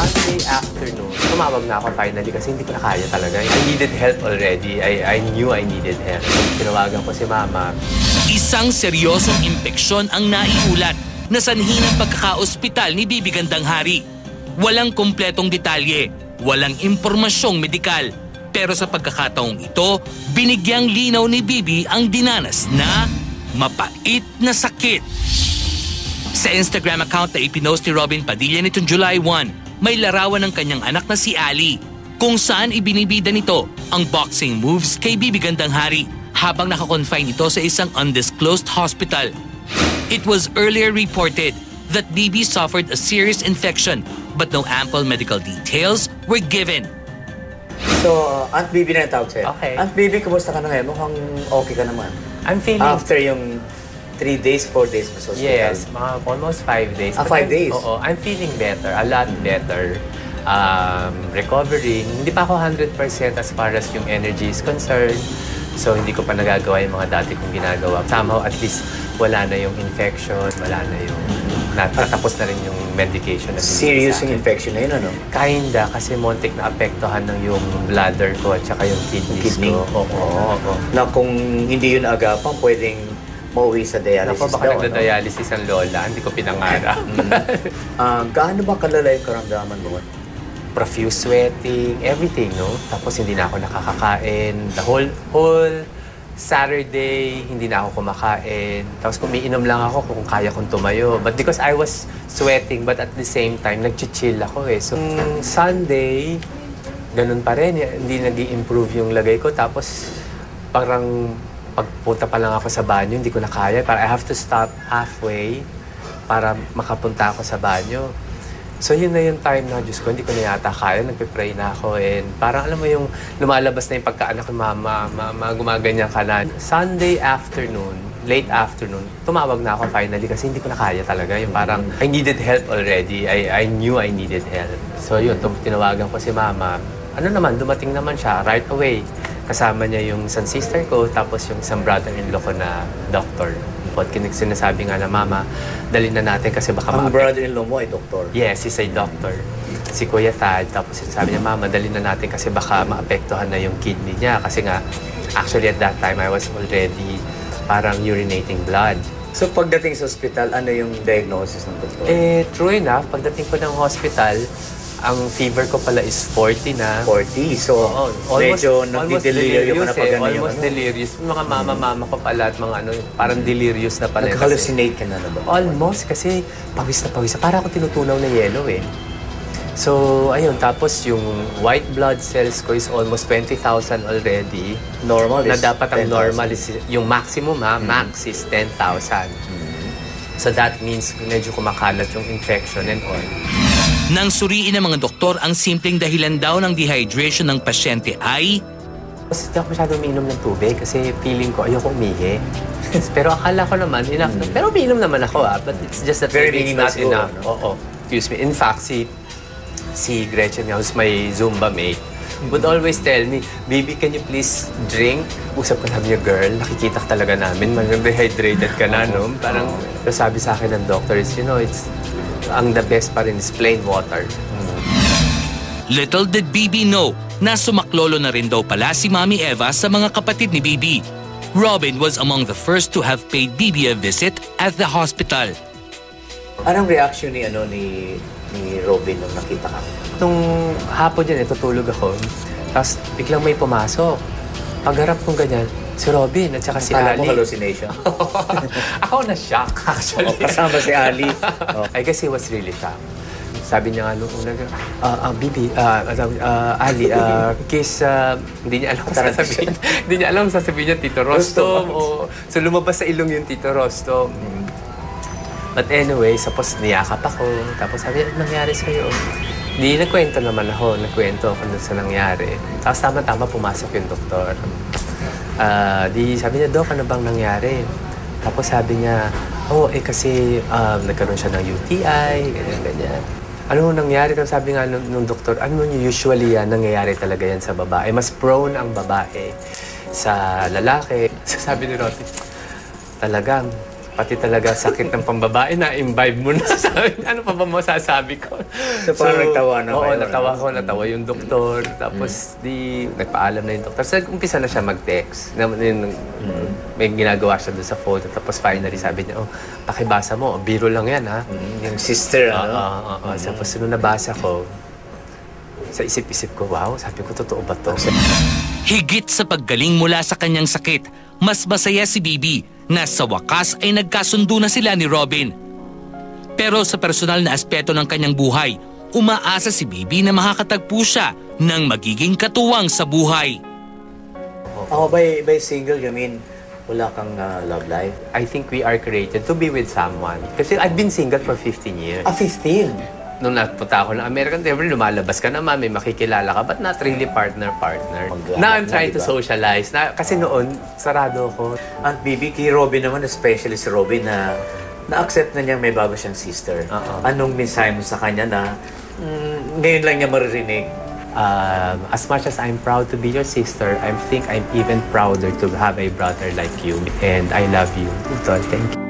Sunday afternoon, tumawag na ako finally kasi hindi ko na kaya talaga. I needed help already. I knew I needed help. So, tinawagan ko si Mama. Isang seryosong impeksyon ang naiulat na sanhi ng pagkakaospital ni Bibi Gandang Hari. Walang kumpletong detalye, walang impormasyong medikal. Pero sa pagkakataong ito, binigyang linaw ni Bibi ang dinanas na mapait na sakit. Sa Instagram account na ipinost ni Robin Padilla nitong July 1, may larawan ng kanyang anak na si Ali, kung saan ibinibida nito ang boxing moves kay Bibi Gandang Hari habang nakakonfine ito sa isang undisclosed hospital. It was earlier reported that Bibi suffered a serious infection but no ample medical details were given. So, Aunt Bibi na yung tawag sa'yo. Okay. Aunt Bibi, kumusta ka na ngayon? Mukhang okay ka naman. I'm feeling... After yung 3 days, 4 days mo sa hospital. Yes, mga almost 5 days. 5 days? Oo, I'm feeling better, a lot better. Recovering. Hindi pa ako 100% as far as yung energy is concerned. So, hindi ko pa nagagawa yung mga dati kong ginagawa. Somehow, at least, wala na yung infection, wala na yung... Natapos na rin yung medication. Na serious yung infection na yun, ano? Kinda, kasi montik na apektuhan ng yung bladder ko at saka yung kidneys ko. Oo. Na kung hindi yun agapan, pwedeng mauwi sa dialysis daw. Baka nagda-dialysis ang lola, hindi ko pinangarap. Gaano ba kalala yung karamdaman mo? Profuse sweating, everything, no? Tapos hindi na ako nakakakain. The whole Saturday, hindi na ako kumakain. Tapos kumiinom lang ako kung kaya kong tumayo. But because I was sweating, but at the same time, nag-chill ako eh. So, Sunday, ganun pa rin. Hindi nag-i-improve yung lagay ko. Tapos, parang pagpunta pa lang ako sa banyo, hindi ko na kaya. Parang I have to stop halfway para makapunta ako sa banyo. So yun na yung time na, Diyos ko, hindi ko na yata kaya, nagpe-pray na ako and parang alam mo yung lumalabas na yung pagkaanak ng mama, gumaganyan ka na. Sunday afternoon, late afternoon, tumawag na ako finally kasi hindi ko na kaya talaga. Yung parang, I needed help already. I knew I needed help. So yun, tinawagan ko si Mama. Ano naman, dumating naman siya right away. Kasama niya yung isang sister ko, tapos yung isang brother-in-law ko na doctor. At sinasabi nga na, Mama, dalhin na natin kasi baka ang brother-in-law mo ay doktor? Yes, he's a doctor. Si Kuya Tad. Tapos sinasabi niya, Mama, dalhin na natin kasi baka maapektuhan na yung kidney niya. Kasi nga, actually at that time, I was already parang urinating blood. So pagdating sa hospital, ano yung diagnosis ng doktor? True enough, pagdating ko ng hospital, ang fever ko pala is 40 na. 40? So, medyo nagdi-delirium ka na pag ano almost delirious. Mga mama ko pala at mga ano, parang delirious na pala. Nag-hallucinate ka na ba? Almost, kasi pawis na pawis. Para ako tinutunaw na yellow eh. So, ayun. Tapos yung white blood cells ko is almost 20,000 already. Normal is 10,000. Na dapat ang normal is, yung maximum max is 10,000. So that means medyo kumakalat yung infection and all. Nang suriin ng mga doktor ang simpleng dahilan daw ng dehydration ng pasyente ay... Kasi hindi ako masyadong umiinom ng tubig kasi feeling ko ayoko umihi. Pero akala ko naman, enough na. Pero umiinom naman ako but it's just that very maybe it's not enough. No? Oo. Excuse me. In fact, si Gretchen, who's my Zumba mate, would always tell me, Baby, can you please drink? Usap ko namin yung girl, nakikita ka talaga namin, dehydrated ka na, no? Parang sabi sa akin ng doctor is, it's ang the best pa rin is plain water. Little did Bibi know na sumaklolo na rin daw pala si Mami Eva sa mga kapatid ni Bibi. Robin was among the first to have paid Bibi a visit at the hospital. Anong reaction ni Robin nung nakita ka? Nung hapon dyan, tutulog ako. Tapos biglang may pumasok. Pagharap kong ganyan, si Robin at saka si Ali. Kala mo hallucination? Ako na-shock actually. Kasama si Ali. I guess he was really shocked. Sabi niya nga nung una, Bibi, Ali, kiss, hindi niya alam kung sasabihin. Hindi niya alam kung sasabihin niya Tito Rostom. So lumabas sa ilong yung Tito Rostom. But anyway, tapos niyakap ako. Tapos sabi niya, nangyari sa'yo? Di nagkwento naman ako. Nagkwento ako dun sa nangyari. Tapos tama-tama pumasok yung doktor. Di sabi niya, Dok, ano bang nangyari? Tapos sabi niya, kasi nagkaroon siya ng UTI, ganyan-ganyan. Ano nangyari? Tapos sabi nga nung doktor, usually yan, nangyayari talaga yan sa babae. Mas prone ang babae sa lalaki. Sabi ni Rotti, talagang pati talaga sakit ng pambabae na imbibe mo na sa akin. Ano pa ba masasabi ko? So, parang nagtawa na oo, kayo, natawa yung doktor. Tapos, nagpaalam na yung doktor. So, umpisa na siya mag-text. May ginagawa siya doon sa phone. Tapos, finally, sabi niya, pakibasa mo. Biro lang yan, ha? Yung sister, Tapos, nung nabasa ko, sa isip-isip ko, wow, sabi ko, totoo ba to? Higit sa paggaling mula sa kanyang sakit, mas masaya si Bibi na sa wakas ay nagkasundo na sila ni Robin. Pero sa personal na aspeto ng kanyang buhay, umaasa si Bibi na makakatagpo siya ng magiging katuwang sa buhay. Ako, by single, you mean wala kang love life? I think we are created to be with someone. Kasi I've been single for 15 years. 15? Nung napunta ako ng American Devil, lumalabas ka naman, may makikilala ka, but not really partner-partner. Now I'm trying to socialize. Kasi noon, sarado ako. Aunt Bibi, kay Robin naman, especially si Robin, na na-accept na niya may bago siyang sister. Anong mensahe mo sa kanya na ngayon lang niya maririnig? As much as I'm proud to be your sister, I think I'm even prouder to have a brother like you. And I love you. Thank you.